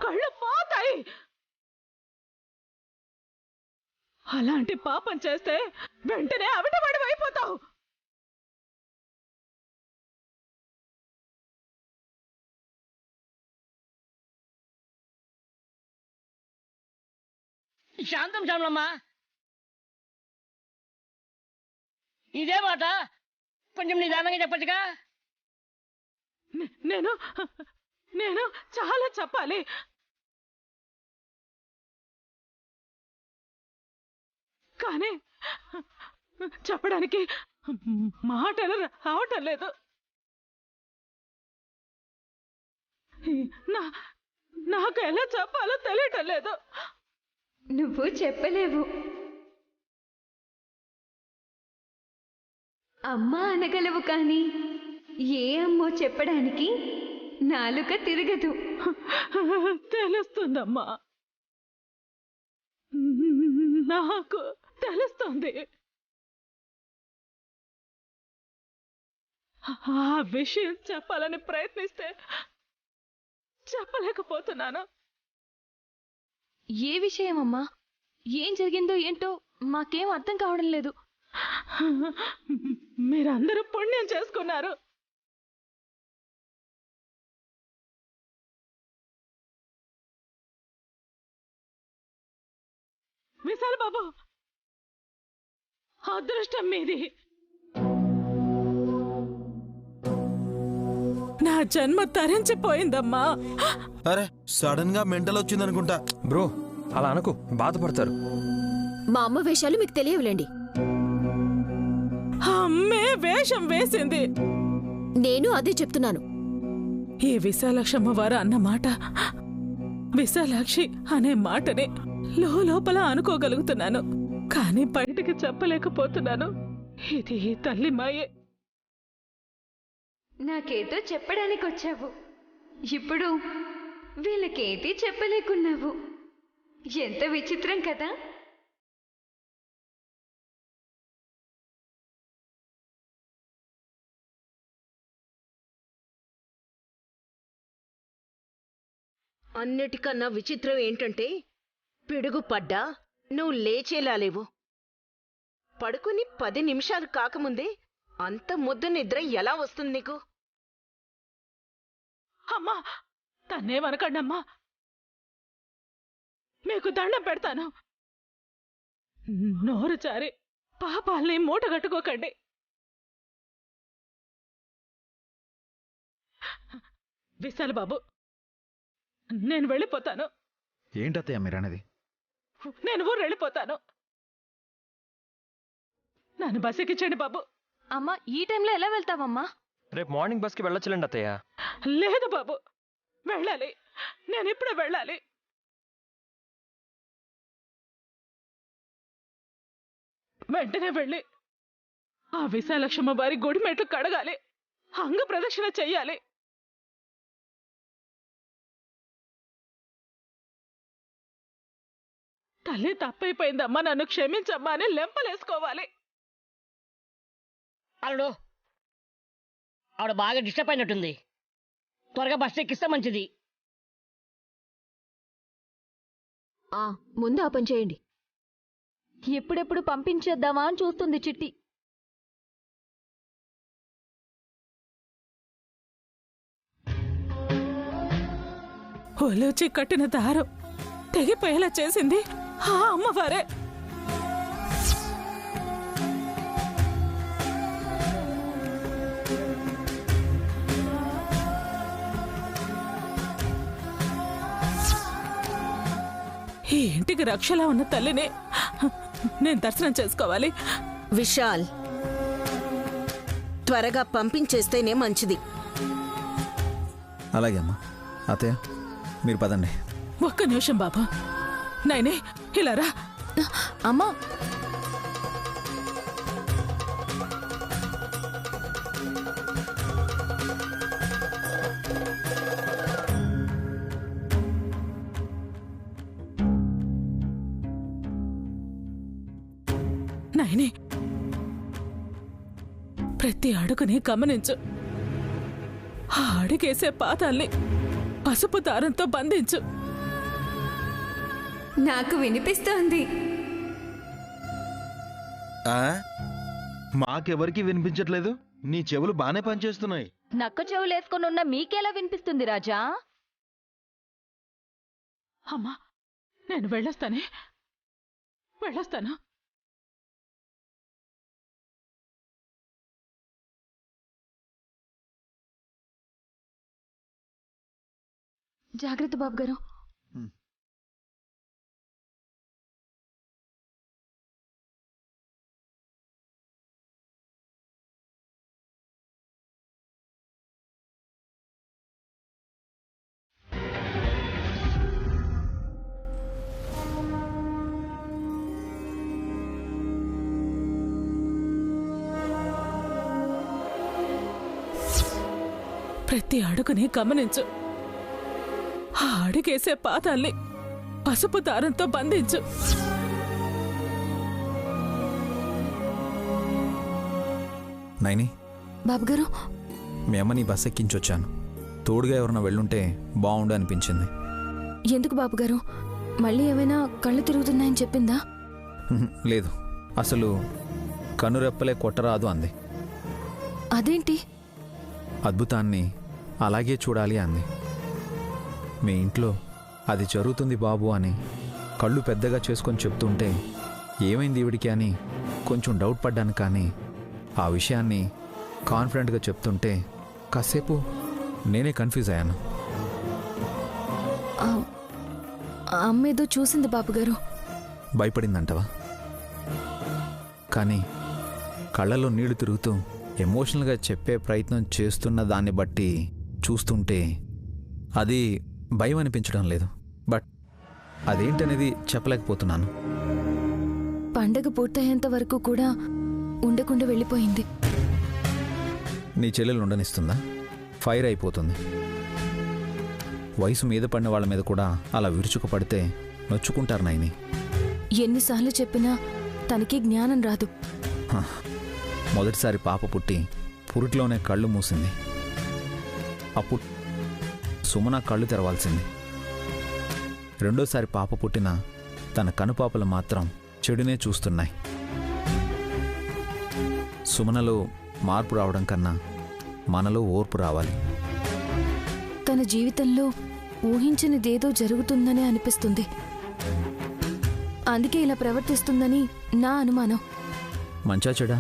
కళ్ళు పోతాయి. అలాంటి పాపం చేస్తే వెంటనే అవిటబడి అయిపోతావు. శాంతం శ్యామలమ్మా, ఇదే మాట కొంచెం నిదానంగా చెప్పచ్చుగా. నేను చాలా చెప్పాలి. కానీ చెప్పడానికి మాటలు రావటం లేదు. నాకు ఎలా చెప్పాలో తెలియటం లేదు. నువ్వు చెప్పలేవు. అమ్మా అనగలవు, కానీ ఏ అమ్మో చెప్పడానికి నాలుక తిరగదు. తెలుస్తుందమ్మా, నాకు తెలుస్తుంది. ఆ విషయం చెప్పాలని ప్రయత్నిస్తే చెప్పలేకపోతున్నాను. ఏ విషయం అమ్మా? ఏం జరిగిందో ఏంటో మాకేం అర్థం కావడం లేదు. మీరందరూ పుణ్యం చేసుకున్నారు. విశాల్ బాబు, అదృష్టం మీది. నా జన్మ తరించిపోయిందమ్మా. అరే సడన్ గా మెంటల్ వచ్చిందనుకుంటా. బ్రో అలా అనుకో, బాధపడతారు. మా అమ్మ వేషాలు మీకు తెలియవులేండి. అమ్మే వేషం వేసింది. నేను అదే చెప్తున్నాను. ఈ విశాలాక్షమ్మ వారు అన్న మాట, విశాలాక్షి అనే మాటని లోపల అనుకోగలుగుతున్నాను, కానీ బయటికి చెప్పలేకపోతున్నాను. ఇది తల్లి మాయే. నాకేదో చెప్పడానికి వచ్చావు, ఇప్పుడు వీళ్ళకేది చెప్పలేకున్నావు. ఎంత విచిత్రం కదా. అన్నిటికన్నా విచిత్రం ఏంటంటే, పిడుగు పడ్డా నువ్వు లేచేలా లేవు. పడుకుని 10 నిమిషాలు కాకముందే అంత ముద్దు నిద్ర ఎలా వస్తుంది నీకు? అమ్మా, తన్నేమనకండమ్మా, మీకు దండం పెడతాను. నోరు జారి పాపాల్ని మూటగట్టుకోకండి. విశాల్ బాబు, నేను వెళ్ళిపోతాను. ఏంటత్తయ్య మీరనేది? నేను ఊరు వెళ్ళిపోతాను. నన్ను బస్ ఎక్కించండి బాబు. అమ్మా, ఈ టైంలో ఎలా వెళ్తావమ్మా? రేపు మార్నింగ్ బస్కి వెళ్ళొచ్చులేండి అత్తయ్య. లేదు బాబు, వెళ్ళాలి. నేను ఇప్పుడే వెళ్ళాలి. వెంటనే వెళ్ళి ఆ విశాలక్షమ్మ వారి గుడి మెట్లు కడగాలి, అంగ ప్రదక్షిణ చెయ్యాలి. తల్లి తప్పైపోయిందమ్మా, నన్ను క్షమించమ్మా అని లెంపలేసుకోవాలి. అల్లుడు, ఆవిడ బాగా డిస్టర్బ్ అయినట్టుంది. త్వరగా బస్ ఎక్కిస్తే మంచిది. ముందు ఆ పని చేయండి. ఎప్పుడెప్పుడు పంపించేద్దామా అని చూస్తుంది చిట్టి. ఒలోచి కట్టిన దారం తెగిపోయేలా చేసింది ఆ అమ్మవారే. ఈ ఇంటికి రక్షలా ఉన్న తల్లిని నేను దర్శనం చేసుకోవాలి. విశాల్, త్వరగా పంపించేస్తేనే మంచిది. అలాగే అమ్మా. అత్తయ్య మీరు పదండి. ఒక్క నిమిషం బాబు. నైనే ఇలా రా. అమ్మా, నైనే, ప్రతి అడుగుని గమనించు. ఆ అడుగేసే పాదాల్ని పసుపు దారంతో బంధించు. నాకు వినిపిస్తోంది. ఆ? మాకెవరికి వినిపించట్లేదు. నీ చెవులు బానే పనిచేస్తున్నాయి. నక్క చెవులేసుకొని ఉన్న మీకెలా వినిపిస్తుంది రాజా? అమ్మా నేను వెళ్ళొస్తాను. జాగ్రత్త బాబు గారు. ప్రతి అడుగుని గమనించు. ఆ అడుగేసే పాదాల్ని పసుపు దారంతో బంధించు. నైని, బాబు గారు, మీ అమ్మని బస్ ఎక్కించొచ్చాను. తోడుగా ఎవరన్నా వెళ్ళుంటే బాగుండు అనిపించింది. ఎందుకు బాబు గారు? మళ్ళీ ఏమైనా కళ్ళు తిరుగుతున్నాయని చెప్పిందా? లేదు, అసలు కనురెప్పలే కొట్టరాదు అంది. అదేంటి? అద్భుతాన్ని అలాగే చూడాలి అంది. మీ ఇంట్లో అది జరుగుతుంది బాబు అని కళ్ళు పెద్దగా చేసుకొని చెప్తుంటే ఏమైంది ఈవిడికి అని కొంచెం డౌట్ పడ్డాను. కానీ ఆ విషయాన్ని కాన్ఫిడెంట్గా చెప్తుంటే కాసేపు నేనే కన్ఫ్యూజ్ అయ్యాను. అమ్మేదో చూసింది బాబుగారు. భయపడిందంటవా? కానీ కళ్ళలో నీళ్లు తిరుగుతూ ఎమోషనల్గా చెప్పే ప్రయత్నం చేస్తున్న దాన్ని బట్టి చూస్తుంటే అది భయం అనిపించడం లేదు. బట్ అదేంటనేది చెప్పలేకపోతున్నాను. పండగ పూర్తయ్యేంత వరకు కూడా ఉండకుండా వెళ్ళిపోయింది. నీ చెల్లెలు ఉండనిస్తుందా? ఫైర్ అయిపోతుంది. వయసు మీద పడిన వాళ్ళ మీద కూడా అలా విరుచుకు పడితే నొచ్చుకుంటారు నాయని. ఎన్నిసార్లు చెప్పినా తనకి జ్ఞానం రాదు. మొదటిసారి పాప పుట్టి పురిట్లోనే కళ్ళు మూసింది. అప్పుడు సుమన కళ్ళు తెరవాల్సింది. రెండోసారి పాప పుట్టిన తన కనుపాపలు మాత్రం చెడునే చూస్తున్నాయి. సుమనలో మార్పు రావడం కన్నా మనలో ఓర్పు రావాలి. తన జీవితంలో ఊహించనిదేదో జరుగుతుందని అనిపిస్తుంది. అందుకే ఇలా ప్రవర్తిస్తుందని నా అనుమానం. మంచా చెడా?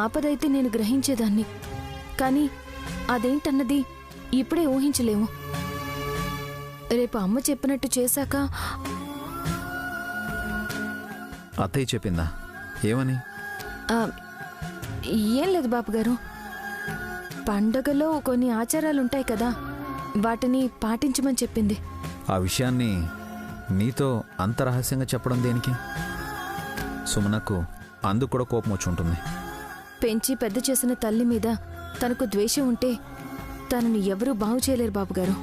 ఆపదైతే నేను గ్రహించేదాన్ని, కానీ అదేంటన్నది ఇప్పుడే ఊహించలేము. రేపు అమ్మ చెప్పినట్టు చేశాక. అత్తయ్య చెప్పిందా? ఏమని? ఏం లేదు బాబుగారు. పండగలో కొన్ని ఆచారాలుంటాయి కదా, వాటిని పాటించమని చెప్పింది. ఆ విషయాన్ని నీతో అంత రహస్యంగా చెప్పడం దేనికి? సుమనకు అందుకు కూడా కోపం వచ్చి ఉంటుంది. పెంచి పెద్ద చేసిన తల్లి మీద తనకు ద్వేషం ఉంటే తనని ఎవరూ బాగు చేయలేరు బాబుగారు.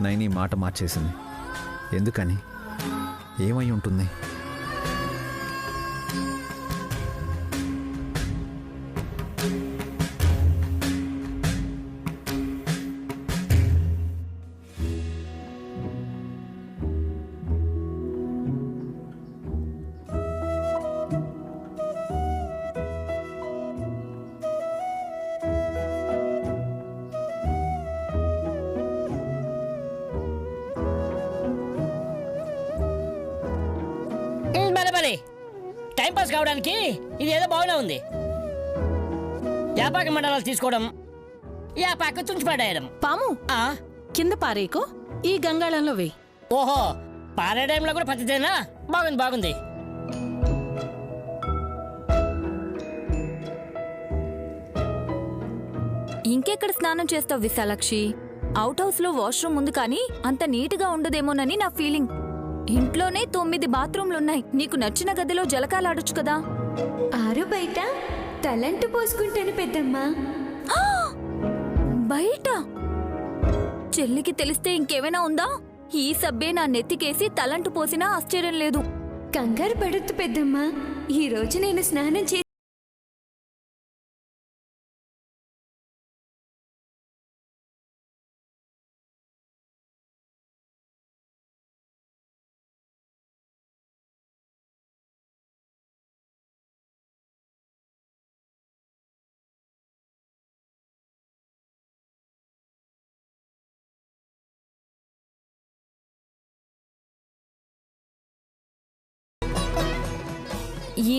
నైని మాట మార్చేసింది. ఎందుకని? ఏమై ఉంటుంది? టైంపాస్ కావడానికి ఇదేదో బాగానే ఉంది. యాపాక మండలాలు తీసుకోవడం, యాపాక తుంచిపడేయడం. పాము కింద పారేకు ఈ గంగాళంలో వేయి. ఓహో, పారే టైంలో కూడా పద్ధతేనా? బాగుంది బాగుంది. ఇంకెక్కడ స్నానం చేస్తావు విశాలాక్షి? అవుట్ హౌస్ లో వాష్రూమ్ ఉంది కానీ అంత నీట్గా ఉండదేమోనని నా ఫీలింగ్. ఇంట్లోనే 9 బాత్రూమ్లున్నాయి. నీకు నచ్చిన గదిలో జలకాలాడొచ్చు కదా. ఆరు బయట తలంటు పోసుకుంటాను పెద్దమ్మా. బయట? చెల్లికి తెలిస్తే ఇంకేమైనా ఉందా? ఈ సబ్బే నా నెత్తికేసి తలంటు పోసినా ఆశ్చర్యం లేదు. కంగారు పడొద్దు పెద్దమ్మా, ఈ రోజు నేను స్నానం చేసి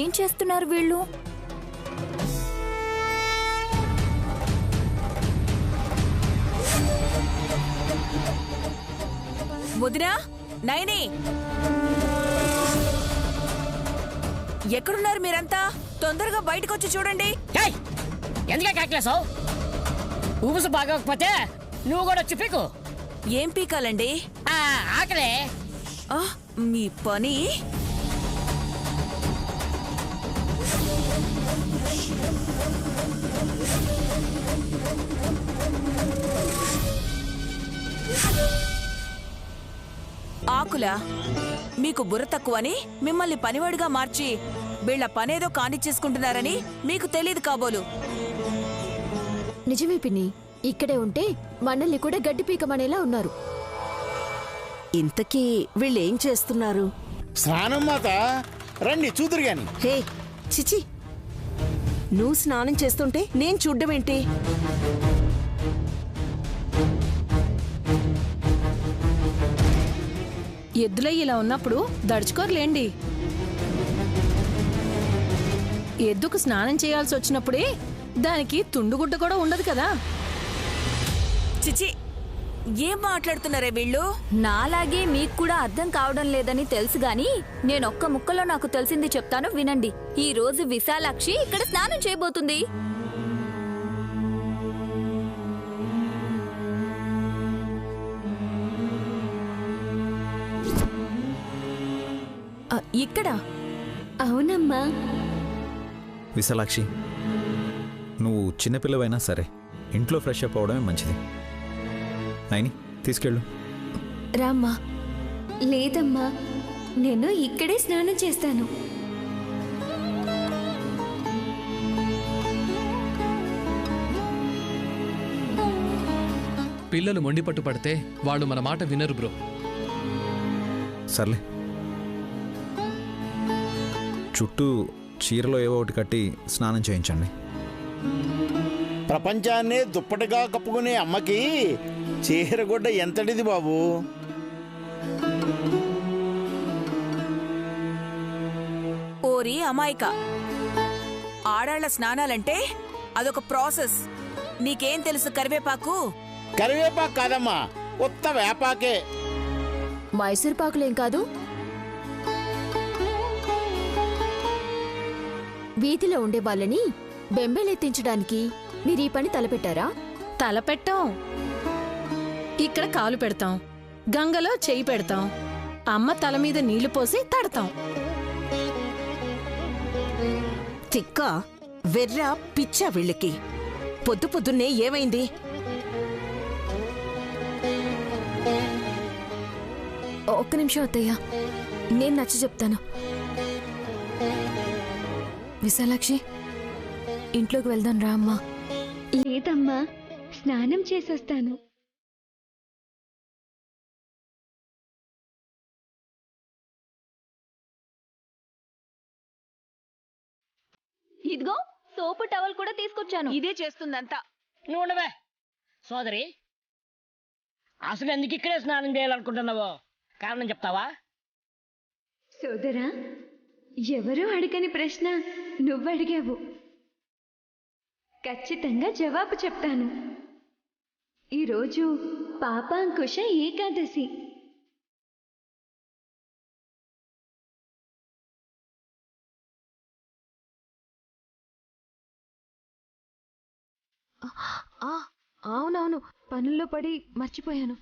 ఏం చేస్తున్నారు వీళ్ళు? వదినా, నయని, ఎక్కడున్నారు మీరంతా? తొందరగా బయటకొచ్చి చూడండి. ఏయ్, ఎందుకే కాకలేసావు? ఊబుసు బాగోకపోతే నువ్వు కూడా వచ్చి పీకు. ఏం పీకాలండి? ఆకలే. మీ పని ఆకులా? మీకు బుర్ర తక్కువని మిమ్మల్ని పనివాడిగా మార్చి వీళ్ల పనేదో కానిచ్చేసుకుంటున్నారని మీకు తెలియదు కాబోలు. నిజమే పిన్ని, ఇక్కడే ఉంటే మనల్ని కూడా గడ్డి పీకమనేలా ఉన్నారు. ఇంతకీ వీళ్ళేం చేస్తున్నారు? స్నానం మాత, రండి చూదురు గాని. హే చిచి, నువ్వు స్నానం చేస్తుంటే నేను చూడ్డం ఏంటి? ఎద్దులై ఇలా ఉన్నప్పుడు దడుచుకోరులేండి. ఎద్దుకు స్నానం చేయాల్సి వచ్చినప్పుడే దానికి తుండుగుడ్డ కూడా ఉండదు కదా. చిచి, ఏం మాట్లాడుతున్నారే వీళ్ళు? నాలాగే మీకు కూడా అర్థం కావడం లేదని తెలుసు గాని నేనొక్క ముక్కలో నాకు తెలిసింది చెప్తాను వినండి. ఈ రోజు విశాలాక్షి ఇక్కడ స్నానం చేయబోతుంది. ఇక్కడ? అవునమ్మా. విశాలాక్షి, నువ్వు చిన్నపిల్లవైనా సరే ఇంట్లో ఫ్రెష్ అప్ అవడమే మంచిది. నైని, తీసుకెళ్ళు. రామ్మా. లేదమ్మా, నేను ఇక్కడే స్నానం చేస్తాను. పిల్లలు మొండిపట్టు పడితే వాళ్ళు మన మాట వినరు బ్రో. సర్లే, చుట్టూ చీరలో ఏవో ఒకటి కట్టి స్నానం చేయించండి. ప్రపంచాన్నే దుప్పటిగా కప్పుకునే అమ్మకి చీరగుడ్డ ఎంతటిది బాబు? ఓరి అమాయిక, ఆడాళ్ల స్నానాలంటే అదొక ప్రాసెస్. నీకేం తెలుసు కరివేపాకు? కరివేపాకు కాదమ్మా, ఉత్త వేపాకే. మైసూర్ పాకులేం కాదు. వీధిలో ఉండే వాళ్ళని బెంబేలెత్తించడానికి మీరు ఈ పని తలపెట్టారా? తలపెట్టాం. ఇక్కడ కాలు పెడతాం, గంగలో చెయ్యి పెడతాం, అమ్మ తల మీద నీళ్లు పోసి తడతాం. తిక్క, వెర్రా, పిచ్చా వీళ్ళకి. పొద్దు పొద్దున్నే ఏమైంది? ఒక్క నిమిషం అత్తయ్య, నేను నచ్చ చెప్తాను. విశాలాక్షి, ఇంట్లోకి వెళ్దాం రా అమ్మా. లేదమ్మా, స్నానం చేసొస్తాను. ఇదిగో సోపు టవల్ కూడా తీసుకొచ్చాను. ఇదే చేస్తుందంతా. నువ్వు ఉండవే సోదరి. అసలు ఎందుకు ఇక్కడే స్నానం చేయాలనుకుంటున్నావో కారణం చెప్తావా? సోదరా, ఎవరూ అడగని ప్రశ్న నువ్వడిగావు. ఖచ్చితంగా జవాబు చెప్తాను. ఈరోజు పాపాంకుశ ఏకాదశి. అవునవును, పనుల్లో పడి మర్చిపోయాను.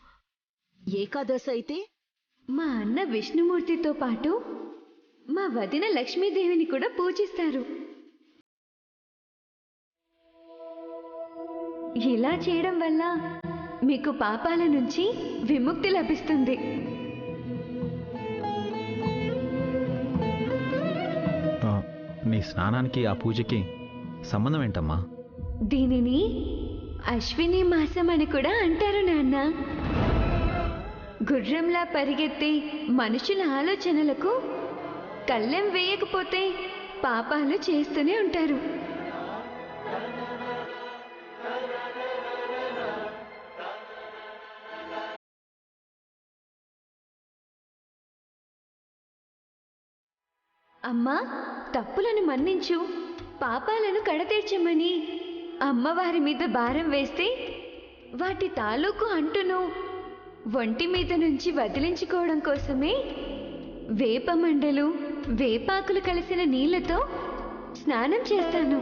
ఏకాదశి అయితే మా అన్న విష్ణుమూర్తితో పాటు మా వదిన లక్ష్మీదేవిని కూడా పూజిస్తారు. ఇలా చేయడం వల్ల మీకు పాపాల నుంచి విముక్తి లభిస్తుంది. నీ స్నానానికి ఆ పూజకి సంబంధం ఏంటమ్మా? దీనిని అశ్విని మాసం అని కూడా అంటారు నాన్న. గుర్రంలా పరిగెత్తే మనుషుల ఆలోచనలకు కళ్ళెం వేయకపోతే పాపాలు చేస్తూనే ఉంటారు. అమ్మా, తప్పులను మన్నించు, పాపాలను కడతీర్చమని అమ్మవారి మీద భారం వేస్తే వాటి తాలూకు అంటును ఒంటి మీద నుంచి వదిలించుకోవడం కోసమే వేప మండలు, వేపాకులు కలిసిన నీళ్లతో స్నానం చేస్తాను.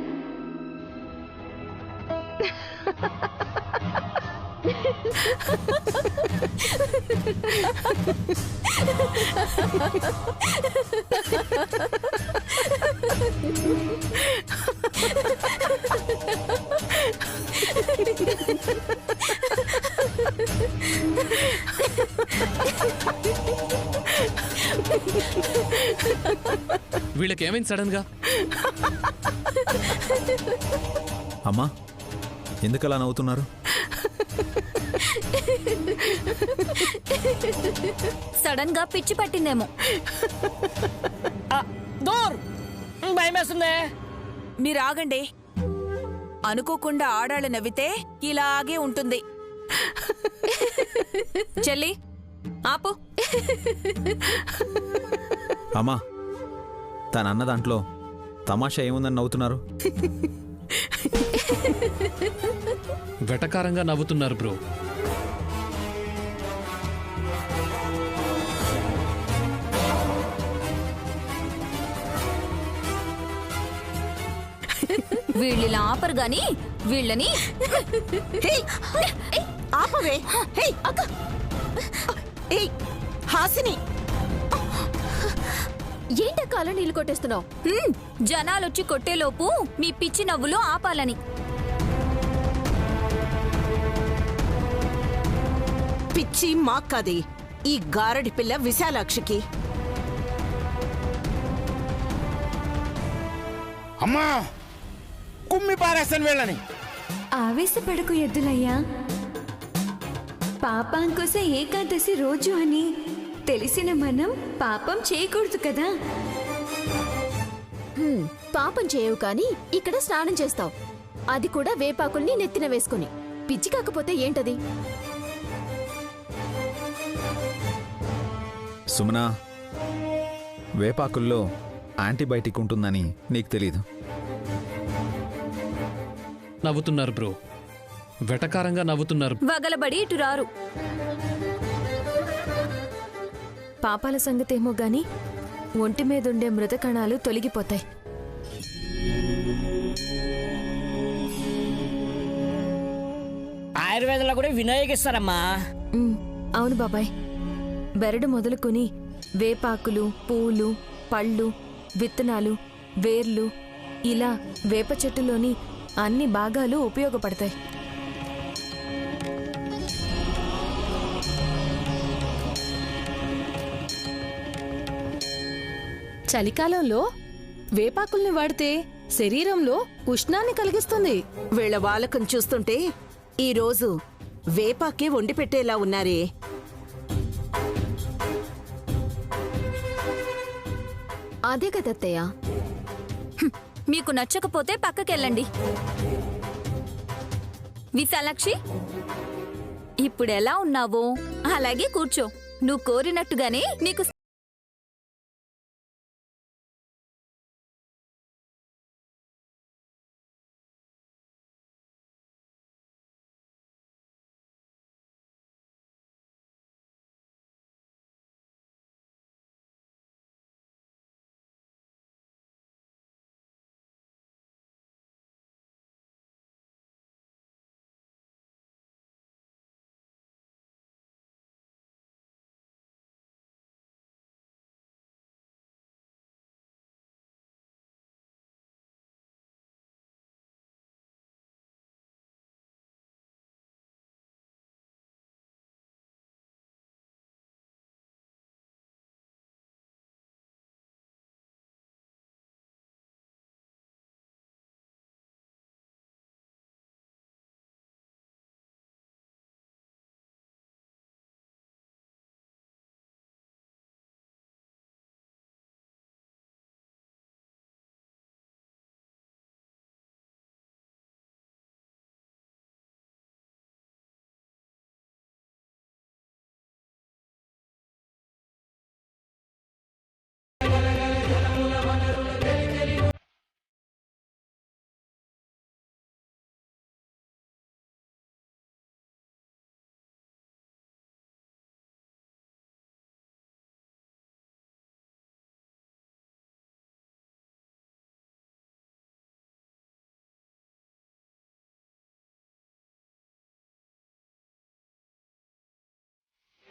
వీళ్ళకేమైంది సడన్ గా? అమ్మా, ఎందుకలా నవ్వుతున్నారు? సడన్ గా పిచ్చి పట్టిందేమో. దూర్ భయమేస్తుందే. మీరు ఆగండి. అనుకోకుండా ఆడాళ్ళు నవ్వితే ఇలాగే ఉంటుంది. చెల్లి ఆపు. అమ్మా, తనన్న దాంట్లో తమాషా ఏముందని నవ్వుతున్నారు? వెటకారంగా నవ్వుతున్నారు బ్రో. వీళ్ళిలా ఆపరు గాని వీళ్ళని ఆపవే. హాసిని, ఏంటక్క అలా నీళ్ళు కొట్టేస్తున్నావు? జనాలొచ్చి కొట్టేలోపు మీ పిచ్చి నవ్వులు ఆపాలని. పిచ్చి మాక్కది, ఈ గారడి పిల్ల విశాలాక్షికి. అమ్మా, కుమ్మి పారేస్తాను వీళ్ళని. ఆవేశపడకు ఎద్దులయ్యా. పాపాంకుశ ఏకాదశి రోజు అని తెలిసిన మనం పాపం చేయకూడదు కదా. పాపం చేయవు కానీ ఇక్కడ స్నానం చేస్తావు, అది కూడా వేపాకుల్ని నెత్తిన వేసుకుని. పిచ్చి కాకపోతే ఏంటది? సుమనా, వేపాకుల్లో యాంటీబయాటిక్ ఉంటుందని నీకు తెలీదు. నవ్వుతున్నారు బ్రో, వెటకారంగా నవ్వుతున్నారు. వగలబడి ఇటు రారు. పాపాల సంగతేమో గాని ఒంటి మీదుండే మృత కణాలు తొలగిపోతాయి. ఆయుర్వేదంలో కూడా వినియోగిస్తారమ్మా. అవును బాబాయ్. బెరడు మొదలుకొని వేపాకులు, పూలు, పళ్ళు, విత్తనాలు, వేర్లు, ఇలా వేప చెట్టులోని అన్ని భాగాలు ఉపయోగపడతాయి. చలికాలంలో వేపాకుల్ని వాడితే శరీరంలో ఉష్ణాన్ని కలిగిస్తుంది. వీళ్ళ వాలకం చూస్తుంటే ఈరోజు వేపాకే వండి పెట్టేలా ఉన్నారే. అదే కదత్తయ్య. మీకు నచ్చకపోతే పక్కకెళ్ళండి. విశాలాక్షి, ఇప్పుడెలా ఉన్నావో అలాగే కూర్చో. నువ్వు కోరినట్టుగానే నీకు